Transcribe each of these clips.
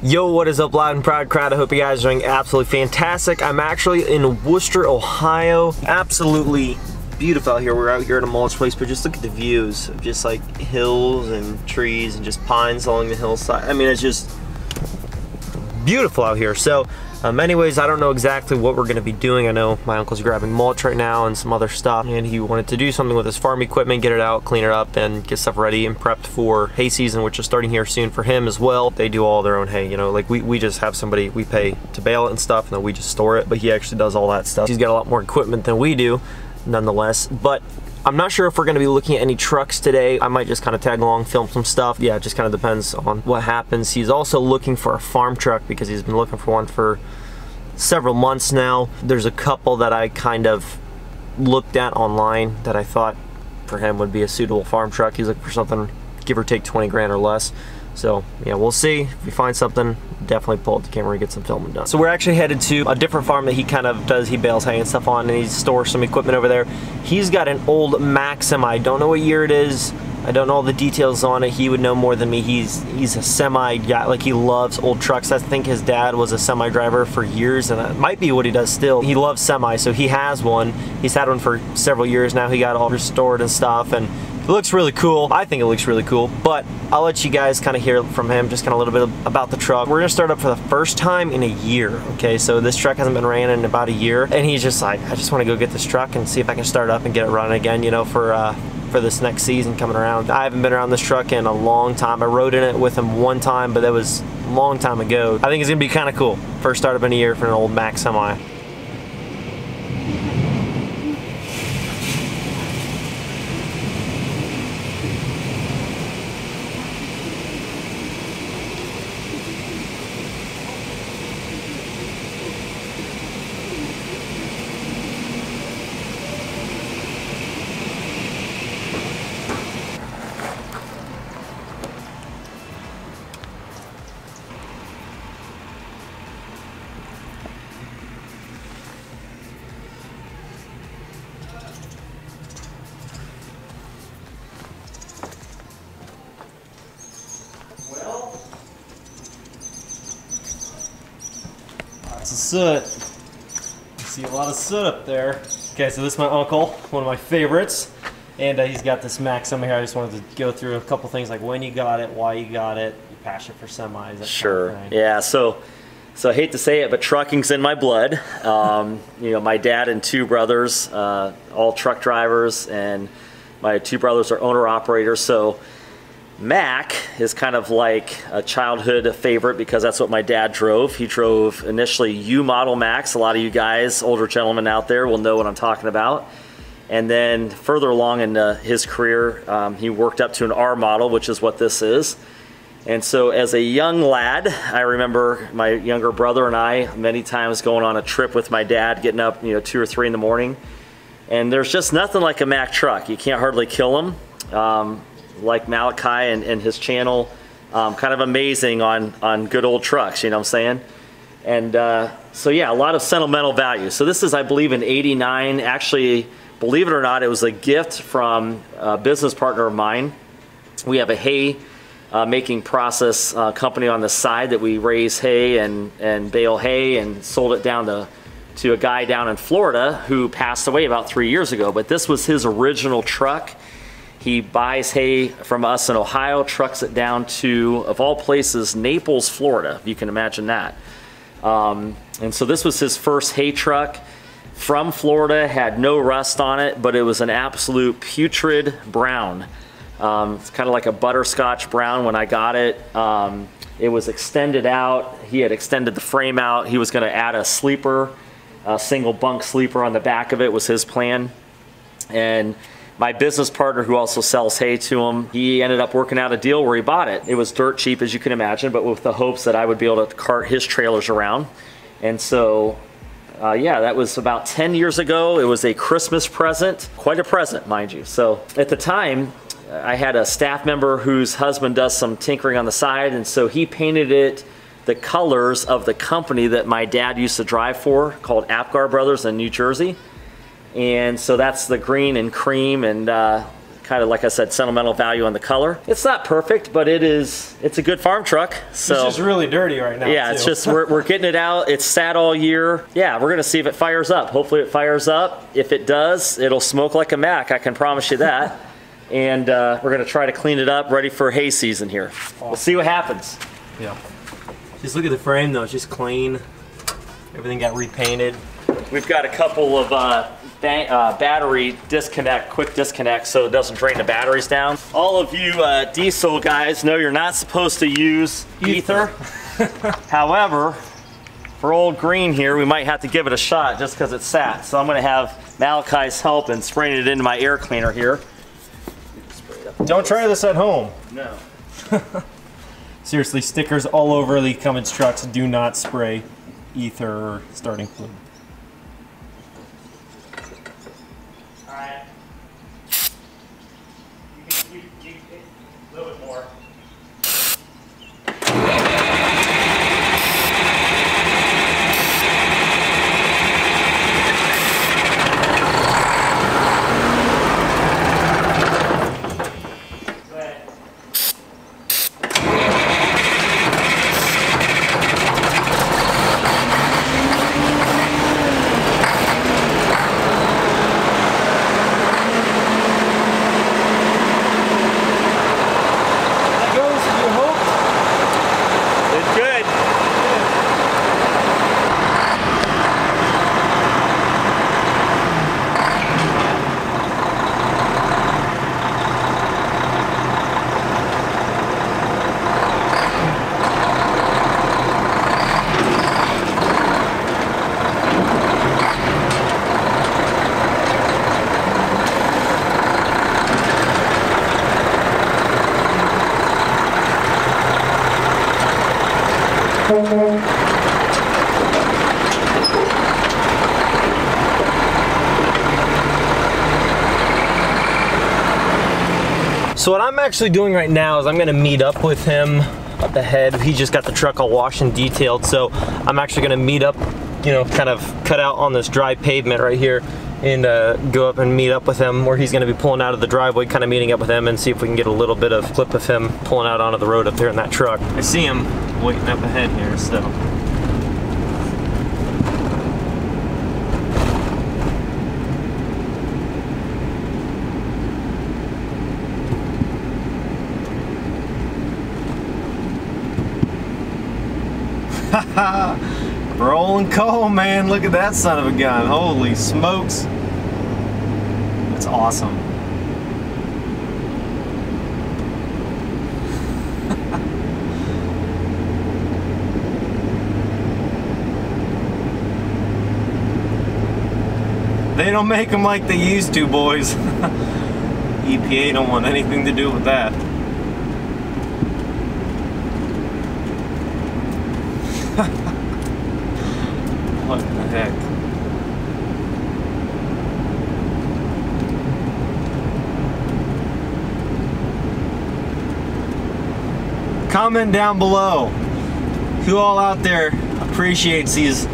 Yo, what is up, loud and proud crowd? I hope you guys are doing absolutely fantastic. I'm actually in Worcester, Ohio. Absolutely beautiful out here. We're out here at a mulch place, but just look at the views of just like hills and trees and just pines along the hillside. I mean, it's just beautiful out here. So anyways, I don't know exactly what we're going to be doing. I know my uncle's grabbing mulch right now and some other stuff, and he wanted to do something with his farm equipment, get it out, clean it up, and get stuff ready and prepped for hay season, which is starting here soon for him as well. They do all their own hay, you know, like we just have somebody we pay to bale it and stuff, and then we just store it, but he actually does all that stuff. He's got a lot more equipment than we do nonetheless. But I'm not sure if we're going to be looking at any trucks today. I might just kind of tag along, film some stuff. Yeah, it just kind of depends on what happens. He's also looking for a farm truck because he's been looking for one for several months now. There's a couple that I kind of looked at online that I thought for him would be a suitable farm truck. He's looking for something give or take 20 grand or less. So yeah, we'll see. If we find something, definitely pull up the camera and get some filming done. So we're actually headed to a different farm that he kind of does. He bales hay and stuff on, and he stores some equipment over there. He's got an old Mack semi. I don't know what year it is. I don't know all the details on it. He would know more than me. He's a semi guy. Like, he loves old trucks. I think his dad was a semi driver for years, and that might be what he does still. He loves semi, so he has one. He's had one for several years now. He got all restored and stuff, and it looks really cool. I think it looks really cool, but I'll let you guys kind of hear from him just kind of a little bit about the truck. We're gonna start up for the first time in a year, okay? So this truck hasn't been ran in about a year, and he's just like, I just want to go get this truck and see if I can start up and get it running again, you know, for this next season coming around. I haven't been around this truck in a long time. I rode in it with him one time, but that was a long time ago. I think it's gonna be kind of cool. First startup in a year for an old Mack semi. Lots of soot. You see a lot of soot up there. Okay, so this is my uncle, one of my favorites, and he's got this Mack semi here. I just wanted to go through a couple things like when you got it, why you got it, your passion for semis. That sure. kind of thing. Yeah. So I hate to say it, but trucking's in my blood. You know, my dad and two brothers, all truck drivers, and my two brothers are owner operators. So Mack is kind of like a childhood favorite because that's what my dad drove. He drove initially U model Macks. A lot of you guys, older gentlemen out there, will know what I'm talking about. And then further along in his career, he worked up to an R model, which is what this is. And so as a young lad, I remember my younger brother and I many times going on a trip with my dad, getting up, you know, 2 or 3 in the morning. And there's just nothing like a Mack truck. You can't hardly kill them. Like Malachi and his channel, kind of amazing on good old trucks, you know what I'm saying? And so yeah, a lot of sentimental value. So this is, I believe, an '89. Actually, believe it or not, it was a gift from a business partner of mine. We have a hay making process company on the side that we raise hay and bale hay and sold it down to a guy down in Florida who passed away about 3 years ago. But this was his original truck. He buys hay from us in Ohio, trucks it down to, of all places, Naples, Florida, if you can imagine that. And so this was his first hay truck from Florida, had no rust on it, but it was an absolute putrid brown. It's kind of like a butterscotch brown when I got it. It was extended out. He had extended the frame out. He was going to add a sleeper, a single bunk sleeper on the back of it was his plan. And my business partner, who also sells hay to him, he ended up working out a deal where he bought it. It was dirt cheap, as you can imagine, but with the hopes that I would be able to cart his trailers around. And so, yeah, that was about 10 years ago. It was a Christmas present, quite a present, mind you. So at the time, I had a staff member whose husband does some tinkering on the side, and so he painted it the colors of the company that my dad used to drive for, called Apgar Brothers in New Jersey. And so that's the green and cream, and kind of, like I said, sentimental value on the color. It's not perfect, but it's a good farm truck. So it's just really dirty right now. yeah, too. it's just we're getting it out. It's sat all year. Yeah, we're gonna see if it fires up. Hopefully it fires up. If it does, it'll smoke like a Mack. I can promise you that. And we're gonna try to clean it up, ready for hay season here. Awesome. We'll see what happens. Yeah. Just look at the frame though. It's just clean. Everything got repainted. We've got a couple of battery disconnect, quick disconnect, so it doesn't drain the batteries down. All of you diesel guys know you're not supposed to use ether. However, for old green here, we might have to give it a shot just because it's sat. So I'm going to have Malachi's help in spraying it into my air cleaner here. Don't try this at home. No. Seriously, stickers all over the Cummins trucks. Do not spray ether or starting fluid. A little bit more. So what I'm actually doing right now is I'm gonna meet up with him up ahead. He just got the truck all washed and detailed, so I'm actually gonna meet up, you know, kind of cut out on this dry pavement right here and go up and meet up with him where he's gonna be pulling out of the driveway, kind of meeting up with him and see if we can get a little bit of clip of him pulling out onto the road up there in that truck. I see him waiting up ahead here, so. Rolling coal, man. Look at that son of a gun. Holy smokes. That's awesome. They don't make them like they used to, boys. EPA don't want anything to do with that. What the heck? Comment down below who all out there appreciates these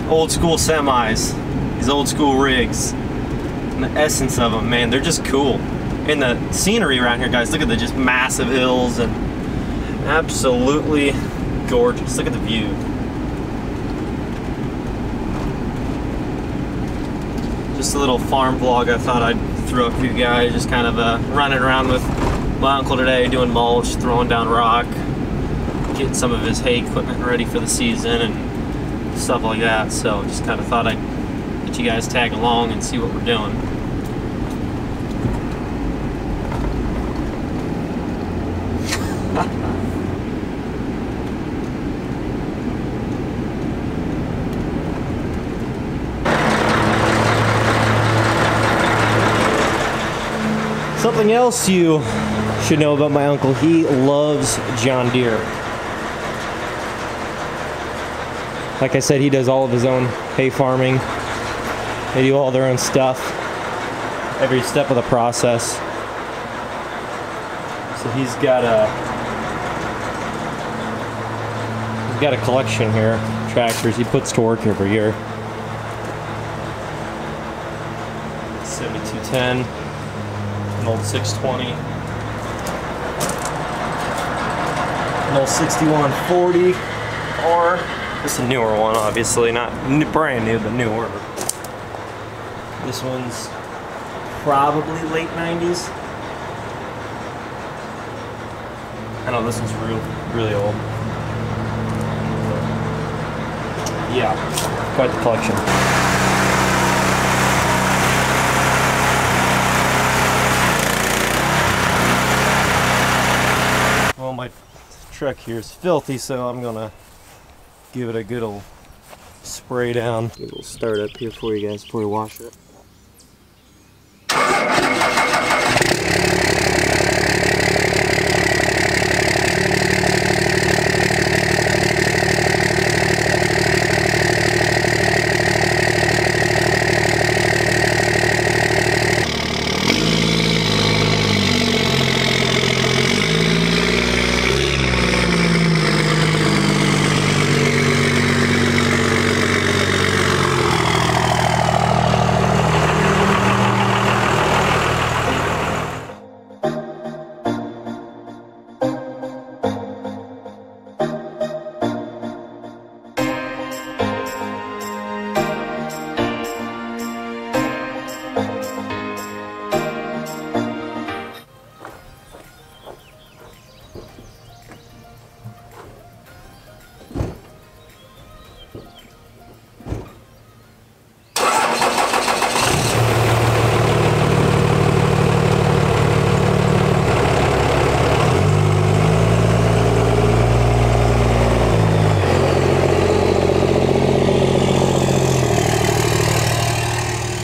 old school semis, these old school rigs, and the essence of them, man. They're just cool. And the scenery around here, guys, look at the just massive hills and absolutely gorgeous. Look at the view. Just a little farm vlog I thought I'd throw up for you guys, just kind of running around with my uncle today, doing mulch, throwing down rock, getting some of his hay equipment ready for the season and stuff like that. So just kind of thought I'd let you guys tag along and see what we're doing. Something else you should know about my uncle, he loves John Deere. Like I said, he does all of his own hay farming. They do all their own stuff, every step of the process. So he's got a collection here, tractors he puts to work every year. 7210. an old 620. An old 6140 R. This is a newer one, obviously, not brand new, but newer. This one's probably late 90s. I know this one's really old. Yeah, quite the collection. Well, my truck here is filthy, so I'm gonna give it a good old spray down. Give a little start up here for you guys before we wash it.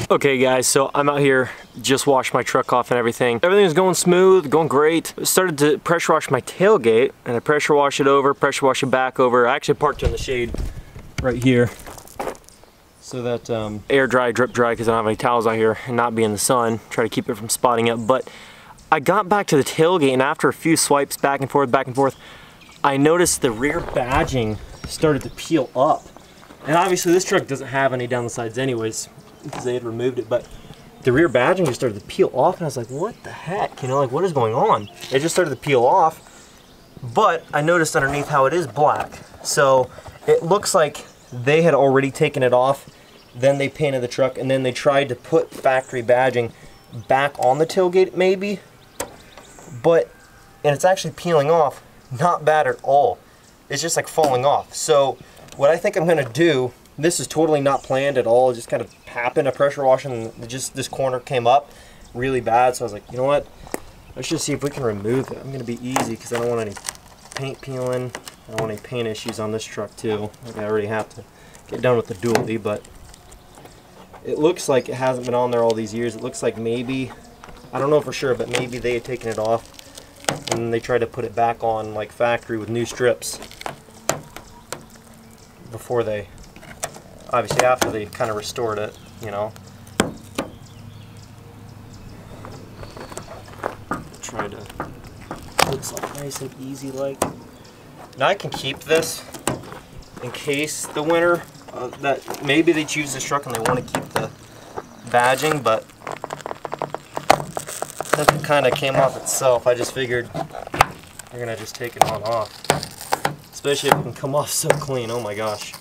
Okay guys, so I'm out here, just washed my truck off and everything. Everything was going smooth, going great. I started to pressure wash my tailgate, and I pressure wash it over, pressure wash it back over. I actually parked in the shade right here so that air dry, drip dry, because I don't have any towels out here and not be in the sun. Try to keep it from spotting up. But I got back to the tailgate, and after a few swipes back and forth, I noticed the rear badging started to peel up. And obviously this truck doesn't have any down the sides anyways, because they had removed it, but the rear badging just started to peel off, and I was like, what the heck? You know, like, what is going on? It just started to peel off, but I noticed underneath how it is black. So it looks like they had already taken it off, then they painted the truck, and then they tried to put factory badging back on the tailgate maybe, and it's actually peeling off. Not bad at all. It's just like falling off. So what I think I'm gonna do, this is totally not planned at all. It just kind of happened. I pressure washed and just this corner came up really bad. So I was like, you know what? Let's just see if we can remove it. I'm going to be easy because I don't want any paint peeling. I don't want any paint issues on this truck too. Like I already have to get done with the dually, but it looks like it hasn't been on there all these years. It looks like maybe, I don't know for sure, but maybe they had taken it off and they tried to put it back on like factory with new strips before they, obviously after they kind of restored it, you know. Try to, looks like nice and easy like. Now I can keep this in case the winter, that maybe they choose this truck and they want to keep the badging, but since it kind of came off itself, I just figured we're gonna just take it on off. Especially if it can come off so clean, oh my gosh.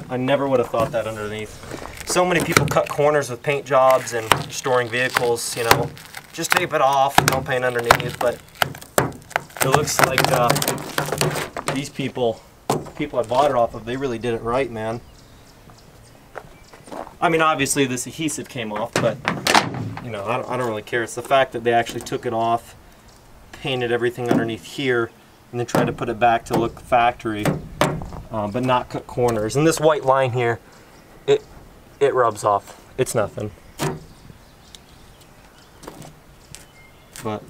I never would have thought that underneath. So many people cut corners with paint jobs and restoring vehicles, you know. Just tape it off, don't paint underneath, but it looks like these people I bought it off of, they really did it right, man. I mean, obviously this adhesive came off, but you know, I don't really care. It's the fact that they actually took it off, painted everything underneath here, and then tried to put it back to look factory, but not cut corners. And this white line here, it rubs off. It's nothing. But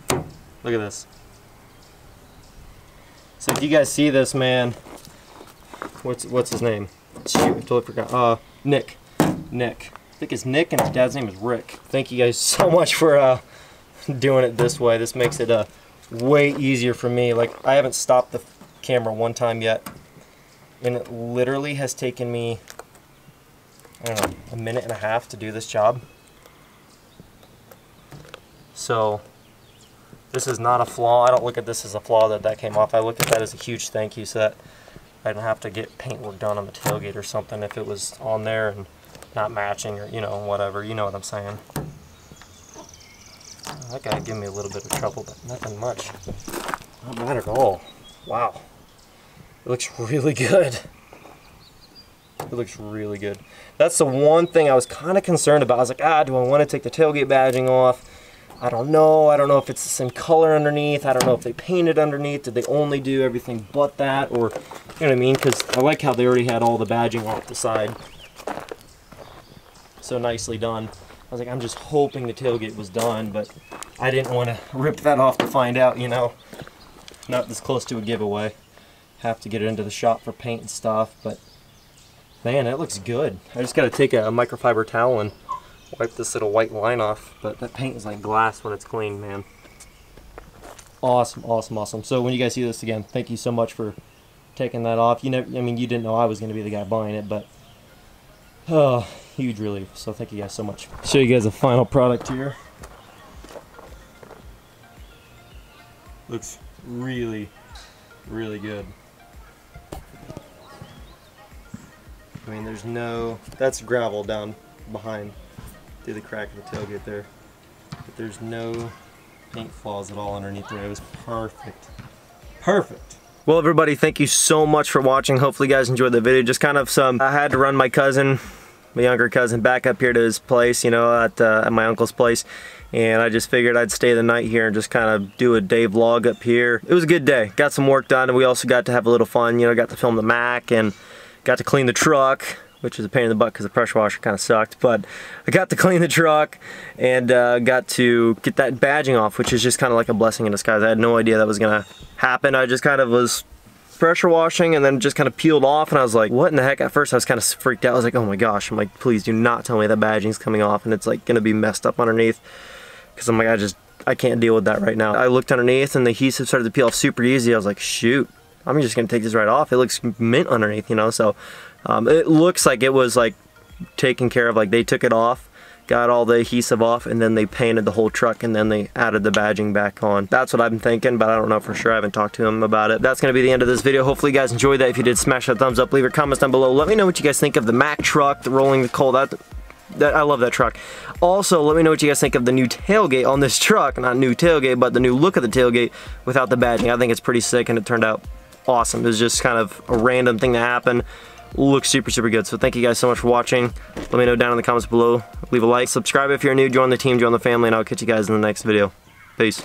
look at this. So if you guys see this, man, what's his name? Shoot, I totally forgot. Nick. I think it's Nick and his dad's name is Rick. Thank you guys so much for doing it this way. This makes it way easier for me. Like, I haven't stopped the camera one time yet, and it literally has taken me, I don't know, a minute and a half to do this job. So this is not a flaw. I don't look at this as a flaw that came off. I look at that as a huge thank you, so that I didn't have to get paint work done on the tailgate or something if it was on there and not matching, or, you know, whatever. You know what I'm saying. That guy gave me a little bit of trouble, but nothing much. Not bad at all. Wow. It looks really good. It looks really good. That's the one thing I was kind of concerned about. I was like, do I want to take the tailgate badging off? I don't know. I don't know if it's the same color underneath. I don't know if they painted underneath. Did they only do everything but that? Or, you know what I mean? Because I like how they already had all the badging off the side. So nicely done. I was like, I'm just hoping the tailgate was done, but I didn't want to rip that off to find out, you know. Not this close to a giveaway. Have to get it into the shop for paint and stuff, but man, it looks good. I just got to take a microfiber towel and wipe this little white line off, but that paint is like glass when it's clean, man. Awesome, awesome, awesome. So when you guys see this again, thank you so much for taking that off. You never, I mean, you didn't know I was going to be the guy buying it, but huge relief. So thank you guys so much. Show you guys the final product here. Looks really, really good. I mean, there's no, that's gravel down behind through the crack of the tailgate there. But there's no paint flaws at all underneath there. It was perfect. Perfect. Well, everybody, thank you so much for watching. Hopefully you guys enjoyed the video. Just kind of I had to run my cousin, my younger cousin, back up here to his place, you know, at my uncle's place. And I just figured I'd stay the night here and just kind of do a day vlog up here. It was a good day. Got some work done, and we also got to have a little fun. You know, got to film the Mack and got to clean the truck, which was a pain in the butt because the pressure washer kind of sucked. But I got to clean the truck and got to get that badging off, which is just kind of like a blessing in disguise. I had no idea that was going to happen. I just kind of was pressure washing and then just kind of peeled off, and I was like, what in the heck? At first I was kind of freaked out. I was like, oh my gosh. I'm like, please do not tell me that badging's coming off and it's like going to be messed up underneath. Because I'm like, I can't deal with that right now. I looked underneath and the adhesive started to peel off super easy. I was like, shoot, I'm just gonna take this right off. It looks mint underneath, you know. So it looks like it was like taken care of. Like they took it off, got all the adhesive off, and then they painted the whole truck, and then they added the badging back on. That's what I'm thinking, but I don't know for sure. I haven't talked to him about it. That's gonna be the end of this video. Hopefully you guys enjoyed that. If you did, smash that thumbs up, leave your comments down below. Let me know what you guys think of the Mack truck, the rolling the coal. I love that truck. Also, let me know what you guys think of the new tailgate on this truck. Not new tailgate, but the new look of the tailgate without the badging. I think it's pretty sick, and it turned out awesome. It was just kind of a random thing to happen. Looks super, super good. So thank you guys so much for watching. Let me know down in the comments below. Leave a like, subscribe if you're new, join the team, join the family, and I'll catch you guys in the next video. Peace.